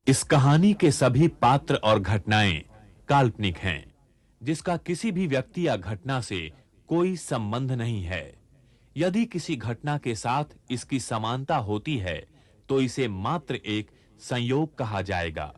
इस कहानी के सभी पात्र और घटनाएं काल्पनिक हैं, जिसका किसी भी व्यक्ति या घटना से कोई संबंध नहीं है। यदि किसी घटना के साथ इसकी समानता होती है, तो इसे मात्र एक संयोग कहा जाएगा।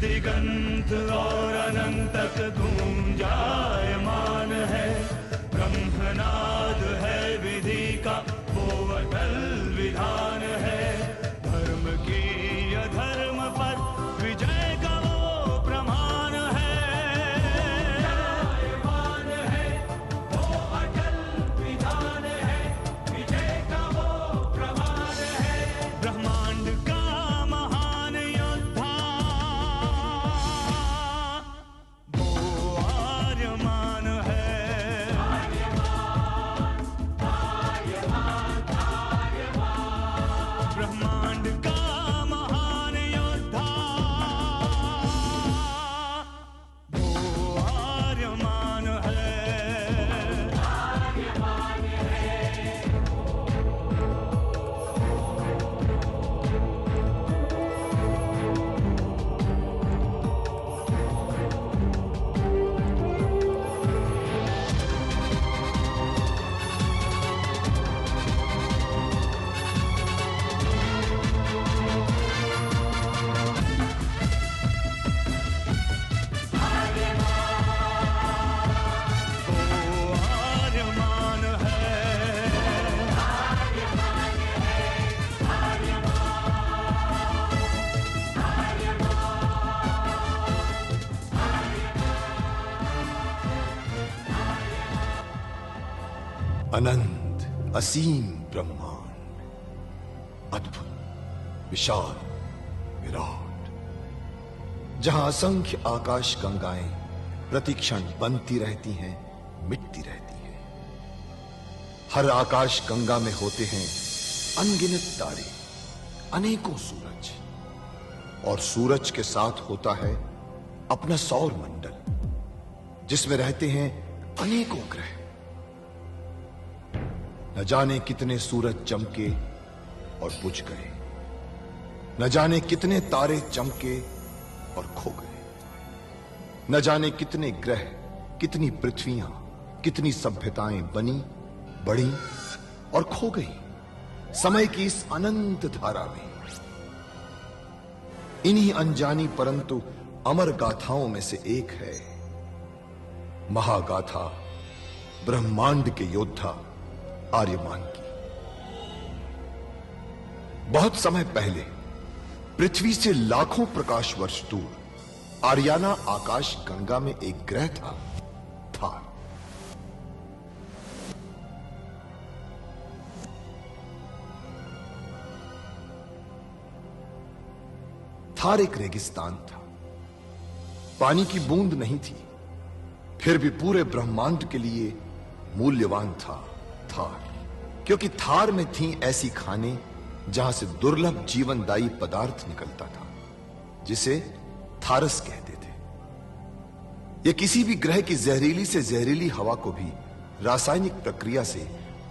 दिगंत और अनंत तक गूंजायमान है। ब्रह्मनाद है विधि का वो अटल विधान है। धर्म की अधर्म पर विजय का वो प्रमाण है। जायमान है वो अटल विधान है। विजय का वो प्रमाण है। ब्रह्मांड का अनंत असीम ब्रह्मांड, अद्भुत, विशाल, विराट, जहां असंख्य आकाश गंगाएं प्रतिक्षण बनती रहती हैं, मिटती रहती हैं। हर आकाश गंगा में होते हैं अनगिनत तारे, अनेकों सूरज, और सूरज के साथ होता है अपना सौर मंडल, जिसमें रहते हैं अनेकों ग्रह। न जाने कितने सूरज चमके और बुझ गए, न जाने कितने तारे चमके और खो गए, न जाने कितने ग्रह, कितनी पृथ्वियां, कितनी सभ्यताएं बनी, बढ़ी और खो गई समय की इस अनंत धारा में। इन्हीं अनजानी परंतु अमर गाथाओं में से एक है महागाथा ब्रह्मांड के योद्धा आर्यमान की। बहुत समय पहले पृथ्वी से लाखों प्रकाश वर्ष दूर आर्याना आकाश गंगा में एक ग्रह था, थार। थार एक रेगिस्तान था, पानी की बूंद नहीं थी, फिर भी पूरे ब्रह्मांड के लिए मूल्यवान था थार, क्योंकि थार में थी ऐसी खाने जहां से दुर्लभ जीवनदायी पदार्थ निकलता था, जिसे थारस कहते थे। यह किसी भी ग्रह की जहरीली से जहरीली हवा को भी रासायनिक प्रक्रिया से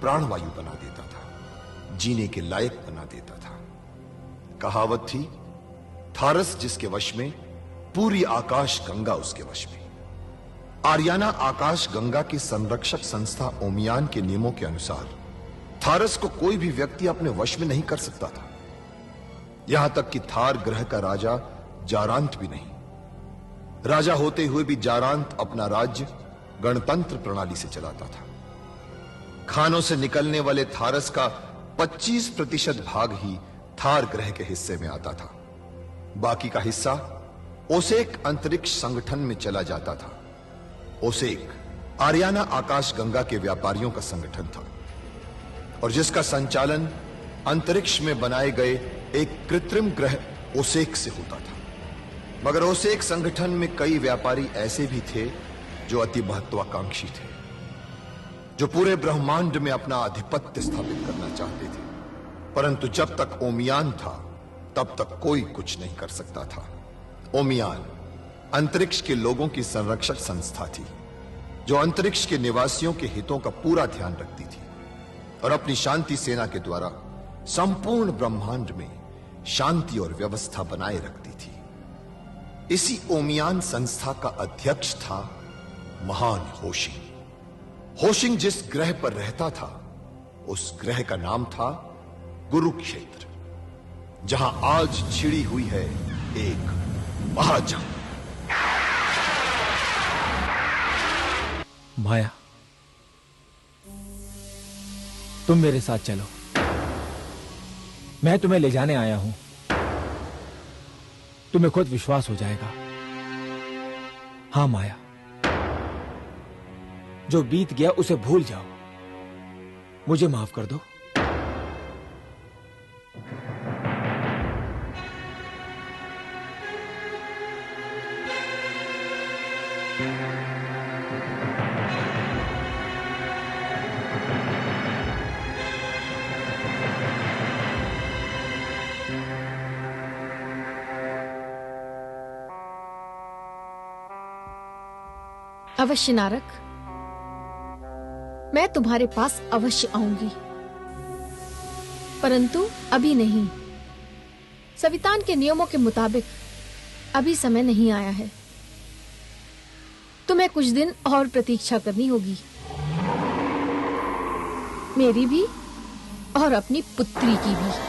प्राणवायु बना देता था, जीने के लायक बना देता था। कहावत थी, थारस जिसके वश में, पूरी आकाश गंगा उसके वश में। आर्याना आकाश गंगा की संरक्षक संस्था ओमियान के नियमों के अनुसार थारस को कोई भी व्यक्ति अपने वश में नहीं कर सकता था। यहां तक कि थार ग्रह का राजा जारांत भी नहीं। राजा होते हुए भी जारांत अपना राज्य गणतंत्र प्रणाली से चलाता था। खानों से निकलने वाले थारस का 25% भाग ही थार ग्रह के हिस्से में आता था। बाकी का हिस्सा ओसेक अंतरिक्ष संगठन में चला जाता था। ओसेक आरियाना आकाश गंगा के व्यापारियों का संगठन था और जिसका संचालन अंतरिक्ष में बनाए गए एक कृत्रिम ग्रह ओसेक से होता था। मगर ओसेक संगठन में कई व्यापारी ऐसे भी थे जो अति महत्वाकांक्षी थे, जो पूरे ब्रह्मांड में अपना आधिपत्य स्थापित करना चाहते थे। परंतु जब तक ओमियान था तब तक कोई कुछ नहीं कर सकता था। ओमियान अंतरिक्ष के लोगों की संरक्षक संस्था थी जो अंतरिक्ष के निवासियों के हितों का पूरा ध्यान रखती थी और अपनी शांति सेना के द्वारा संपूर्ण ब्रह्मांड में शांति और व्यवस्था बनाए रखती थी। इसी ओमियान संस्था का अध्यक्ष था महान होशिंग। होशिंग जिस ग्रह पर रहता था उस ग्रह का नाम था कुरुक्षेत्र, जहां आज छिड़ी हुई है एक महाजंग। माया, तुम मेरे साथ चलो, मैं तुम्हें ले जाने आया हूं। तुम्हें खुद विश्वास हो जाएगा। हां माया, जो बीत गया उसे भूल जाओ, मुझे माफ कर दो। अवश्य नारक, मैं तुम्हारे पास अवश्य आऊंगी, परंतु अभी नहीं। संविधान के नियमों के मुताबिक अभी समय नहीं आया है। तुम्हें कुछ दिन और प्रतीक्षा करनी होगी, मेरी भी और अपनी पुत्री की भी।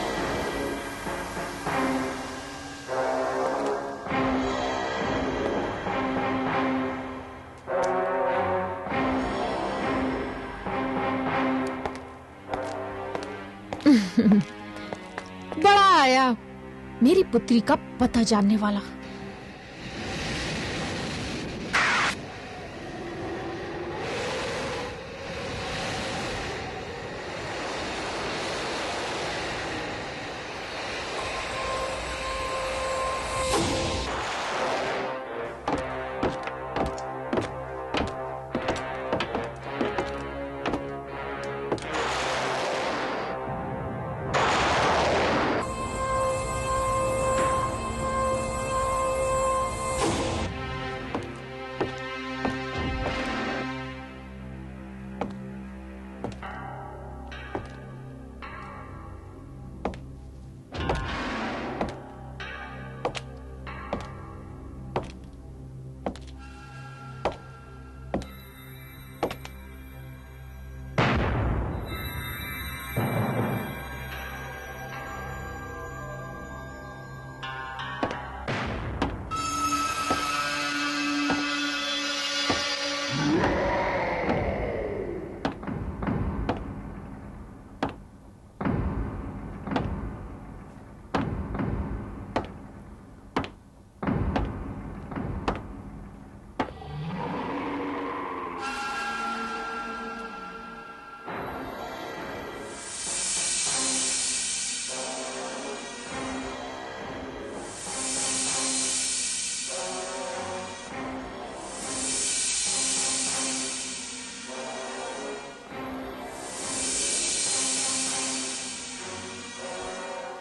बड़ा आया मेरी पुत्री का पता जानने वाला।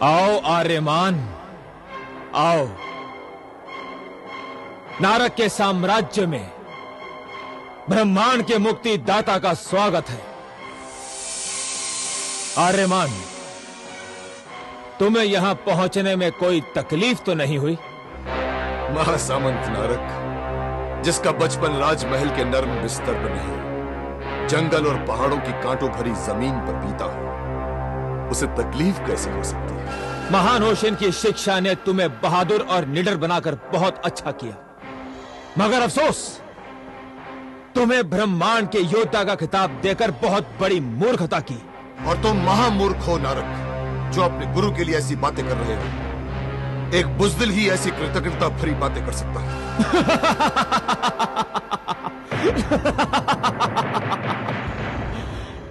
आओ आर्यमान, आओ। नारक के साम्राज्य में ब्रह्मांड के मुक्तिदाता का स्वागत है। आर्यमान, तुम्हें यहां पहुंचने में कोई तकलीफ तो नहीं हुई? महासामंत नारक, जिसका बचपन राजमहल के नर्म बिस्तर पर नहीं, जंगल और पहाड़ों की कांटों भरी जमीन पर बीता हो, उसे तकलीफ कैसे हो सकती है? महान ओशन की शिक्षा ने तुम्हें बहादुर और निडर बनाकर बहुत अच्छा किया, मगर अफसोस, तुम्हें ब्रह्मांड के योद्धा का खिताब देकर बहुत बड़ी मूर्खता की। और तुम महामूर्ख हो नारक, जो अपने गुरु के लिए ऐसी बातें कर रहे हो। एक बुजदिल ही ऐसी कृतज्ञता भरी बातें कर सकता है।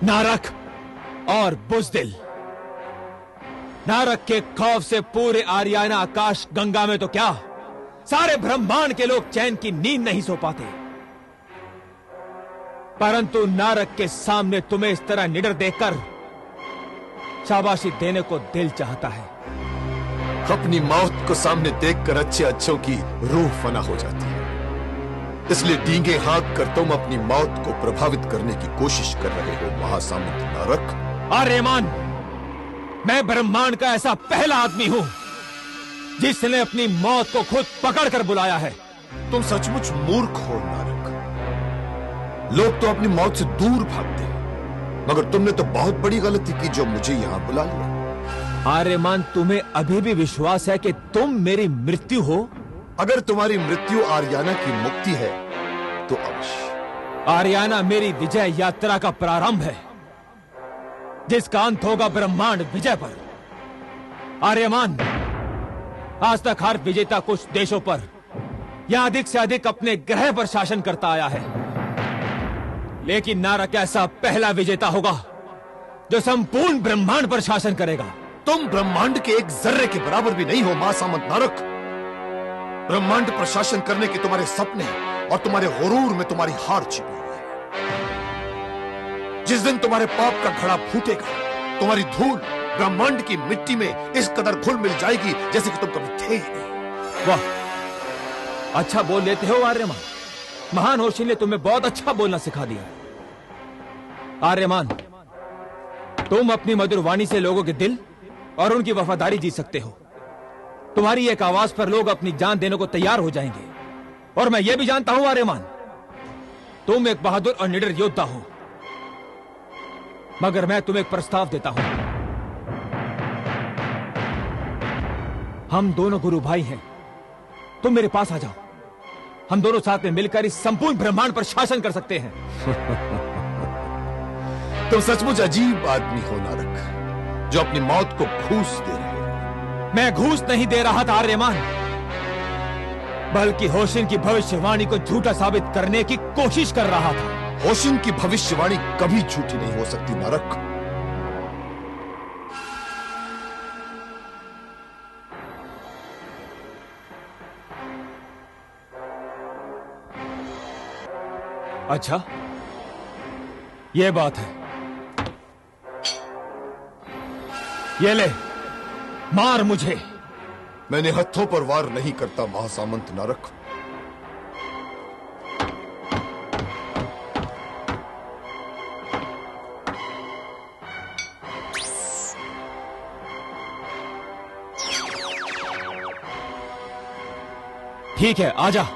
नारक और बुजदिल, नारक के खौफ से पूरे आर्याना आकाश गंगा में तो क्या, सारे ब्रह्मांड के लोग चैन की नींद नहीं सो पाते। परंतु नारक के सामने तुम्हें इस तरह निडर देखकर शाबाशी देने को दिल चाहता है। अपनी मौत को सामने देखकर अच्छे अच्छों की रूह फना हो जाती है। इसलिए डींगे हाँक कर तुम अपनी मौत को प्रभावित करने की कोशिश कर रहे हो महासामंत नारक। आर्यमान, मैं ब्रह्मांड का ऐसा पहला आदमी हूं जिसने अपनी मौत को खुद पकड़कर बुलाया है। तुम सचमुच मूर्ख हो नारक। लोग तो अपनी मौत से दूर भागते हैं, मगर तुमने तो बहुत बड़ी गलती की जो मुझे यहां बुला लिया। आर्यमान, तुम्हें अभी भी विश्वास है कि तुम मेरी मृत्यु हो? अगर तुम्हारी मृत्यु आर्याना की मुक्ति है तो अवश्य। आर्याना मेरी विजय यात्रा का प्रारंभ है, जिसका अंत होगा ब्रह्मांड विजय पर। आर्यमान, आज तक हर विजेता कुछ देशों पर या अधिक से अधिक अपने ग्रह पर शासन करता आया है, लेकिन नारक ऐसा पहला विजेता होगा जो संपूर्ण ब्रह्मांड पर शासन करेगा। तुम ब्रह्मांड के एक जर्रे के बराबर भी नहीं हो महासामंत नारक। ब्रह्मांड पर शासन करने के तुम्हारे सपने और तुम्हारे गुरूर में तुम्हारी हार छिपी हुई है। जिस दिन तुम्हारे पाप का घड़ा फूटेगा, तुम्हारी धूल ब्रह्मांड की मिट्टी में इस कदर घुल मिल जाएगी जैसे कि तुम कभी थे ही नहीं। वाह, अच्छा बोल लेते हो आर्यमान। महान होशिन ने तुम्हें बहुत अच्छा बोलना सिखा दिया। आर्यमान, तुम अपनी मधुर वाणी से लोगों के दिल और उनकी वफादारी जीत सकते हो। तुम्हारी एक आवाज पर लोग अपनी जान देने को तैयार हो जाएंगे। और मैं यह भी जानता हूं आर्यमान, तुम एक बहादुर और निडर योद्धा हो। मगर मैं तुम्हें एक प्रस्ताव देता हूं। हम दोनों गुरु भाई हैं, तुम मेरे पास आ जाओ। हम दोनों साथ में मिलकर इस संपूर्ण ब्रह्मांड पर शासन कर सकते हैं। तुम सचमुच अजीब आदमी हो नारक, जो अपनी मौत को घूस दे रहे हो। मैं घूस नहीं दे रहा था आर्यमान, बल्कि होशिन की भविष्यवाणी को झूठा साबित करने की कोशिश कर रहा था। होशिन की भविष्यवाणी कभी झूठी नहीं हो सकती नारक। अच्छा, यह बात है। ये ले, मार मुझे। मैंने हत्थों पर वार नहीं करता महासामंत नारक। ठीक है, आजा।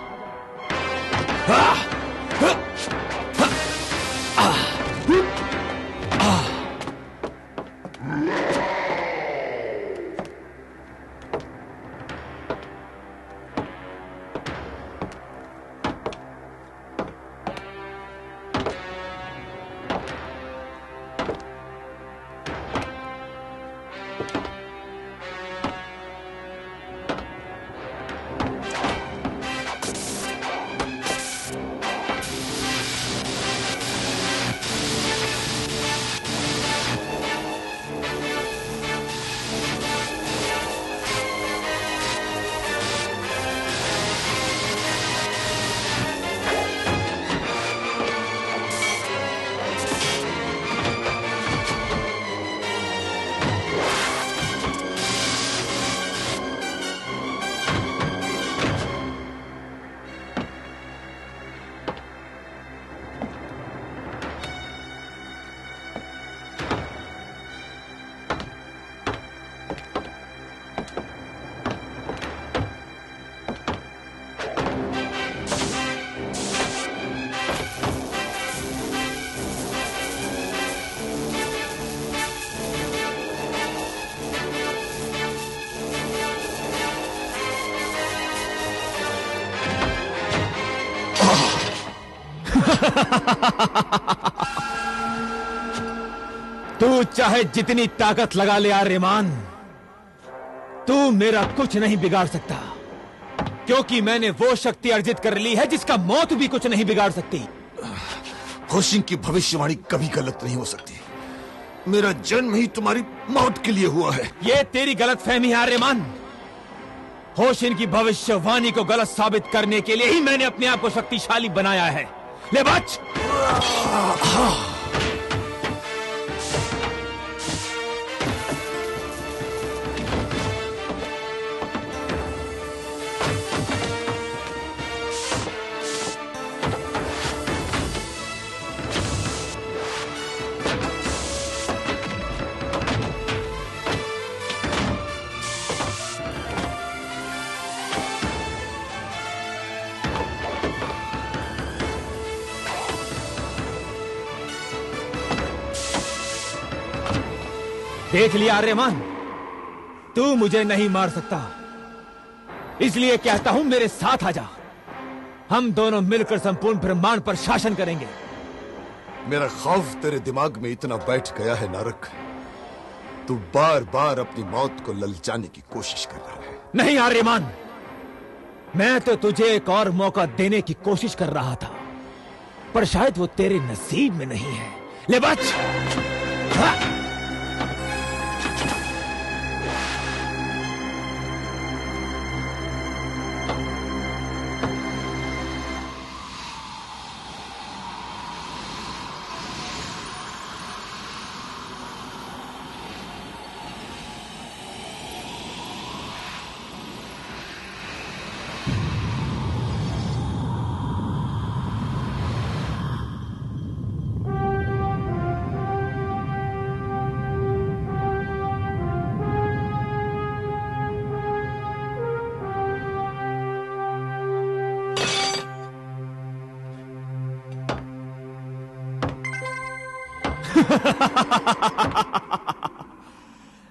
तू चाहे जितनी ताकत लगा ले आर्यमान, तू मेरा कुछ नहीं बिगाड़ सकता, क्योंकि मैंने वो शक्ति अर्जित कर ली है जिसका मौत भी कुछ नहीं बिगाड़ सकती। होशिंग की भविष्यवाणी कभी गलत नहीं हो सकती। मेरा जन्म ही तुम्हारी मौत के लिए हुआ है। ये तेरी गलत फहमी है आर्यमान। होशिन की भविष्यवाणी को गलत साबित करने के लिए ही मैंने अपने आप को शक्तिशाली बनाया है। ले बच! देख लिया आर्यमान, तू मुझे नहीं मार सकता, इसलिए कहता हूं मेरे साथ आजा। हम दोनों मिलकर संपूर्ण ब्रह्मांड पर शासन करेंगे। मेरा खौफ तेरे दिमाग में इतना बैठ गया है नारक, तू बार बार अपनी मौत को ललचाने की कोशिश कर रहा है। नहीं आर्यमान, मैं तो तुझे एक और मौका देने की कोशिश कर रहा था, पर शायद वो तेरे नसीब में नहीं है। ले बच! हाँ।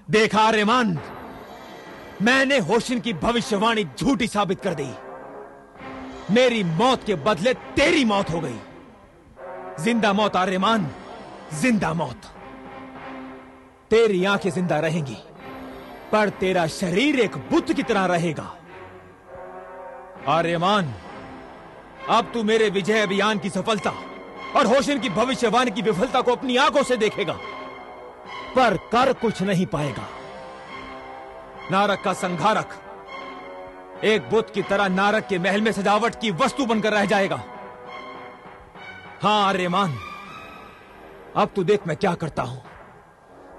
देखा आर्यमान, मैंने होशिन की भविष्यवाणी झूठी साबित कर दी। मेरी मौत के बदले तेरी मौत हो गई। जिंदा मौत आर्यमान, जिंदा मौत। तेरी आंखें जिंदा रहेंगी, पर तेरा शरीर एक बुत की तरह रहेगा। आर्यमान, अब तू मेरे विजय अभियान की सफलता और होशिन की भविष्यवाणी की विफलता को अपनी आंखों से देखेगा, पर कर कुछ नहीं पाएगा। नारक का संघारक एक बुत की तरह नारक के महल में सजावट की वस्तु बनकर रह जाएगा। हां आर्यमान, अब तू देख मैं क्या करता हूं।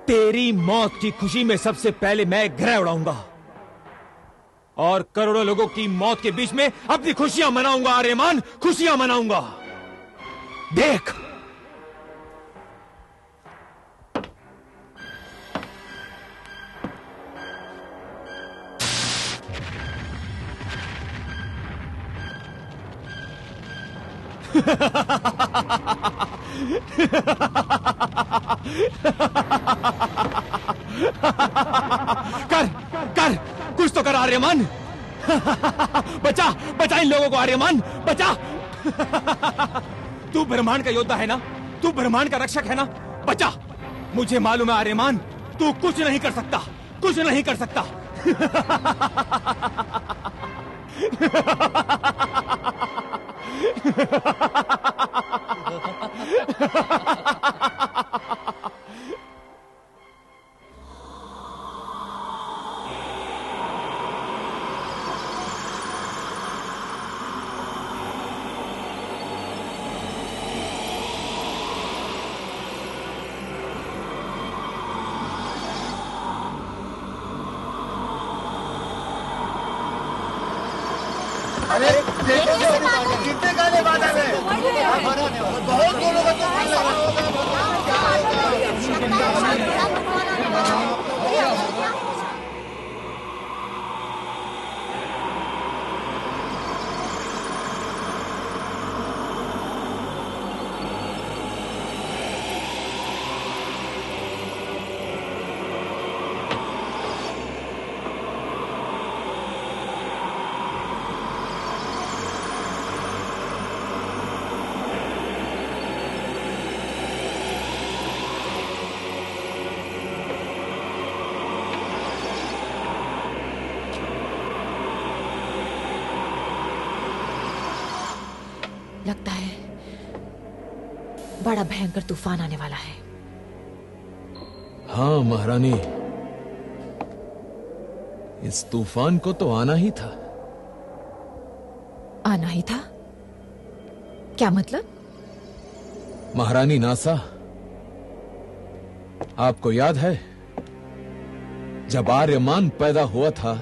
तेरी मौत की खुशी में सबसे पहले मैं एक ग्रह उड़ाऊंगा और करोड़ों लोगों की मौत के बीच में अपनी खुशियां मनाऊंगा। आर्यमान, खुशियां मनाऊंगा। देख! कर कर कुछ तो कर आर्यमान। बचा बचा इन लोगों को आर्यमान, बचा। तू ब्रह्मांड का योद्धा है ना, तू ब्रह्मांड का रक्षक है ना, बचा। मुझे मालूम है आर्यमान, तू कुछ नहीं कर सकता, कुछ नहीं कर सकता। अरे कितने गाने बादल है, बहुत लोगों का लगता है बड़ा भयंकर तूफान आने वाला है। हाँ महारानी, इस तूफान को तो आना ही था। आना ही था? क्या मतलब? महारानी नासा, आपको याद है जब आर्यमान पैदा हुआ था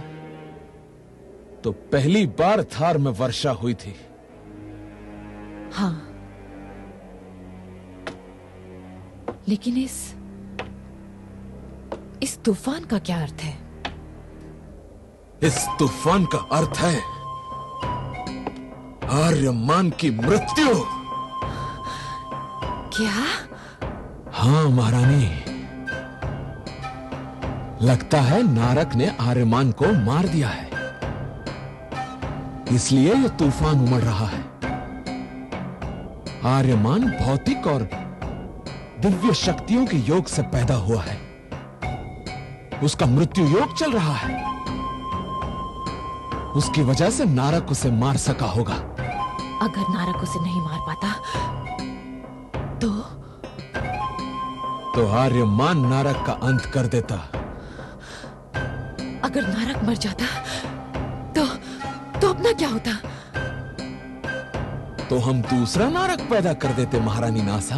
तो पहली बार थार में वर्षा हुई थी। हाँ, लेकिन इस तूफान का क्या अर्थ है? इस तूफान का अर्थ है आर्यमान की मृत्यु। क्या? हाँ महारानी, लगता है नारक ने आर्यमान को मार दिया है, इसलिए यह तूफान उमड़ रहा है। आर्यमान भौतिक और दिव्य शक्तियों के योग से पैदा हुआ है। उसका मृत्यु योग चल रहा है। उसकी वजह से नारक उसे मार सका होगा। अगर नारक उसे नहीं मार पाता तो आर्यमान नारक का अंत कर देता। अगर नारक मर जाता तो अपना क्या होता? तो हम दूसरा नारक पैदा कर देते महारानी नासा।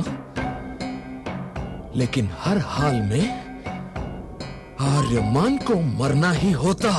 लेकिन हर हाल में आर्यमान को मरना ही होता।